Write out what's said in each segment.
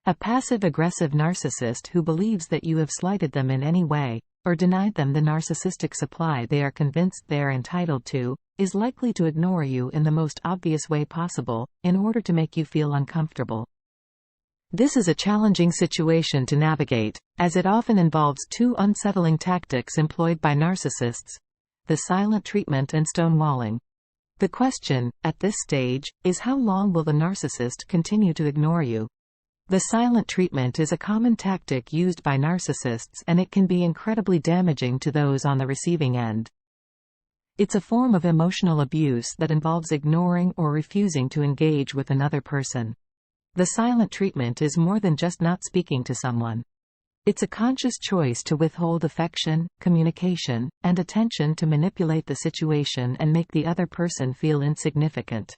A passive-aggressive narcissist who believes that you have slighted them in any way, or denied them the narcissistic supply they are convinced they are entitled to, is likely to ignore you in the most obvious way possible, in order to make you feel uncomfortable. This is a challenging situation to navigate, as it often involves two unsettling tactics employed by narcissists: the silent treatment and stonewalling. The question, at this stage, is how long will the narcissist continue to ignore you? The silent treatment is a common tactic used by narcissists, and it can be incredibly damaging to those on the receiving end. It's a form of emotional abuse that involves ignoring or refusing to engage with another person. The silent treatment is more than just not speaking to someone. It's a conscious choice to withhold affection, communication, and attention to manipulate the situation and make the other person feel insignificant.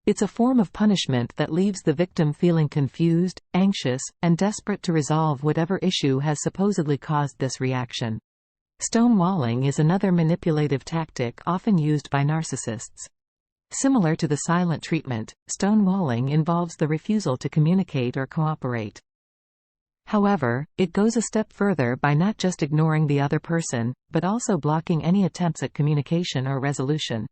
It's a form of punishment that leaves the victim feeling confused, anxious, and desperate to resolve whatever issue has supposedly caused this reaction. Stonewalling is another manipulative tactic often used by narcissists. Similar to the silent treatment, stonewalling involves the refusal to communicate or cooperate. However, it goes a step further by not just ignoring the other person, but also blocking any attempts at communication or resolution.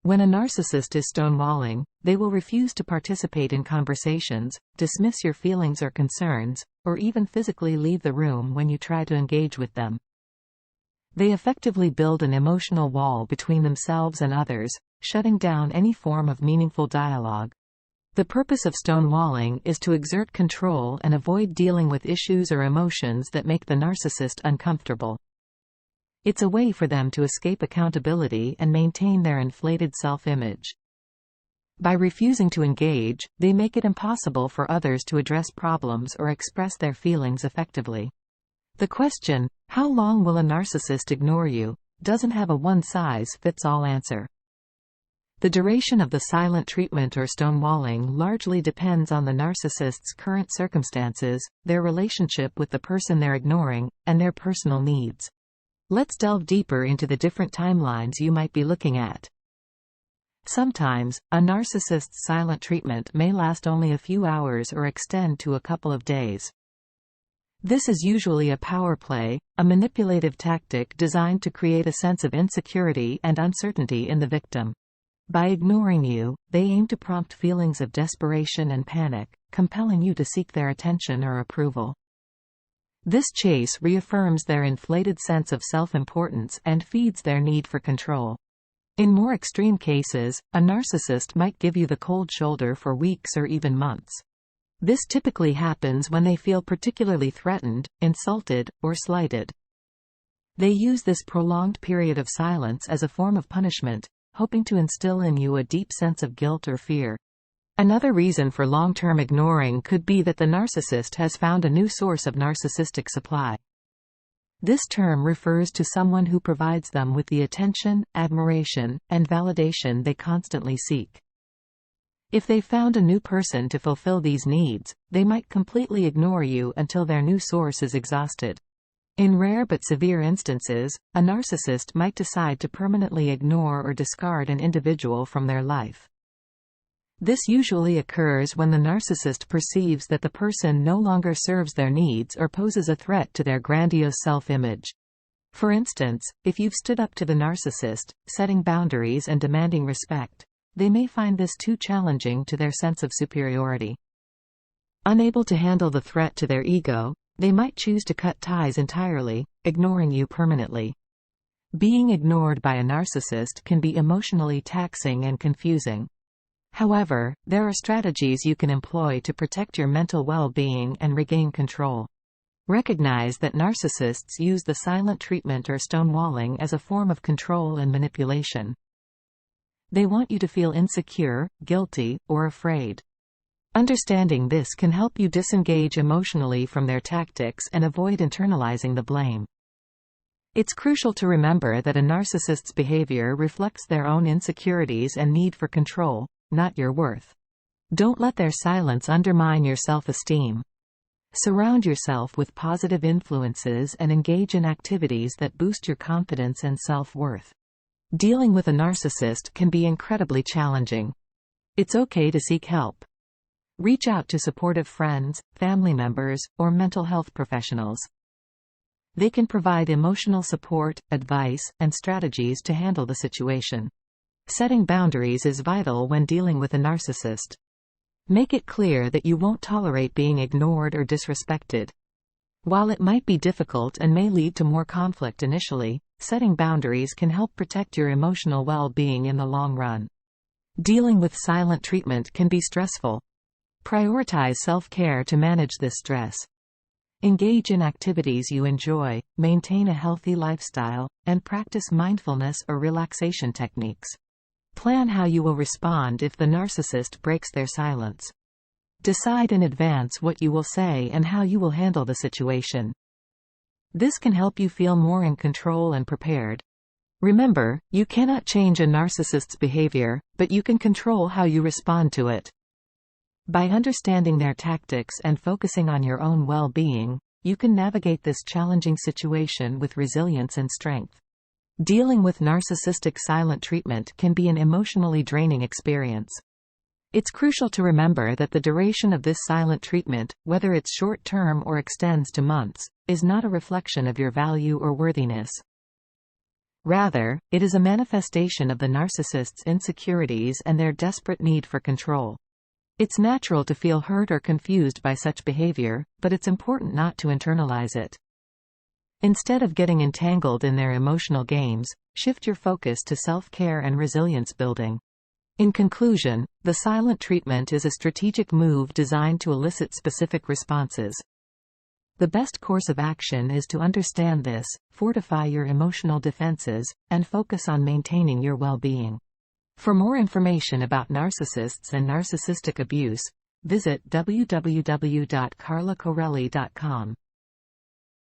When a narcissist is stonewalling, they will refuse to participate in conversations, dismiss your feelings or concerns, or even physically leave the room when you try to engage with them. They effectively build an emotional wall between themselves and others, shutting down any form of meaningful dialogue. The purpose of stonewalling is to exert control and avoid dealing with issues or emotions that make the narcissist uncomfortable. It's a way for them to escape accountability and maintain their inflated self-image. By refusing to engage, they make it impossible for others to address problems or express their feelings effectively. The question, "How long will a narcissist ignore you?" doesn't have a one-size-fits-all answer. The duration of the silent treatment or stonewalling largely depends on the narcissist's current circumstances, their relationship with the person they're ignoring, and their personal needs. Let's delve deeper into the different timelines you might be looking at. Sometimes, a narcissist's silent treatment may last only a few hours or extend to a couple of days. This is usually a power play, a manipulative tactic designed to create a sense of insecurity and uncertainty in the victim. By ignoring you, they aim to prompt feelings of desperation and panic, compelling you to seek their attention or approval. This chase reaffirms their inflated sense of self-importance and feeds their need for control. In more extreme cases, a narcissist might give you the cold shoulder for weeks or even months. This typically happens when they feel particularly threatened, insulted, or slighted. They use this prolonged period of silence as a form of punishment, hoping to instill in you a deep sense of guilt or fear. Another reason for long-term ignoring could be that the narcissist has found a new source of narcissistic supply. This term refers to someone who provides them with the attention, admiration, and validation they constantly seek. If they found a new person to fulfill these needs, they might completely ignore you until their new source is exhausted. In rare but severe instances, a narcissist might decide to permanently ignore or discard an individual from their life. This usually occurs when the narcissist perceives that the person no longer serves their needs or poses a threat to their grandiose self-image. For instance, if you've stood up to the narcissist, setting boundaries and demanding respect, they may find this too challenging to their sense of superiority. Unable to handle the threat to their ego, they might choose to cut ties entirely, ignoring you permanently. Being ignored by a narcissist can be emotionally taxing and confusing. However, there are strategies you can employ to protect your mental well-being and regain control. Recognize that narcissists use the silent treatment or stonewalling as a form of control and manipulation. They want you to feel insecure, guilty, or afraid. Understanding this can help you disengage emotionally from their tactics and avoid internalizing the blame. It's crucial to remember that a narcissist's behavior reflects their own insecurities and need for control, not your worth. Don't let their silence undermine your self-esteem. Surround yourself with positive influences and engage in activities that boost your confidence and self-worth. Dealing with a narcissist can be incredibly challenging. It's okay to seek help. Reach out to supportive friends, family members, or mental health professionals. They can provide emotional support, advice, and strategies to handle the situation. Setting boundaries is vital when dealing with a narcissist. Make it clear that you won't tolerate being ignored or disrespected. While it might be difficult and may lead to more conflict initially, setting boundaries can help protect your emotional well-being in the long run. Dealing with silent treatment can be stressful. Prioritize self-care to manage this stress. Engage in activities you enjoy, maintain a healthy lifestyle, and practice mindfulness or relaxation techniques. Plan how you will respond if the narcissist breaks their silence. Decide in advance what you will say and how you will handle the situation. This can help you feel more in control and prepared. Remember, you cannot change a narcissist's behavior, but you can control how you respond to it. By understanding their tactics and focusing on your own well-being, you can navigate this challenging situation with resilience and strength. Dealing with narcissistic silent treatment can be an emotionally draining experience. It's crucial to remember that the duration of this silent treatment, whether it's short-term or extends to months, is not a reflection of your value or worthiness. Rather, it is a manifestation of the narcissist's insecurities and their desperate need for control. It's natural to feel hurt or confused by such behavior, but it's important not to internalize it. Instead of getting entangled in their emotional games, shift your focus to self-care and resilience building. In conclusion, the silent treatment is a strategic move designed to elicit specific responses. The best course of action is to understand this, fortify your emotional defenses, and focus on maintaining your well-being. For more information about narcissists and narcissistic abuse, visit www.carlacorelli.com.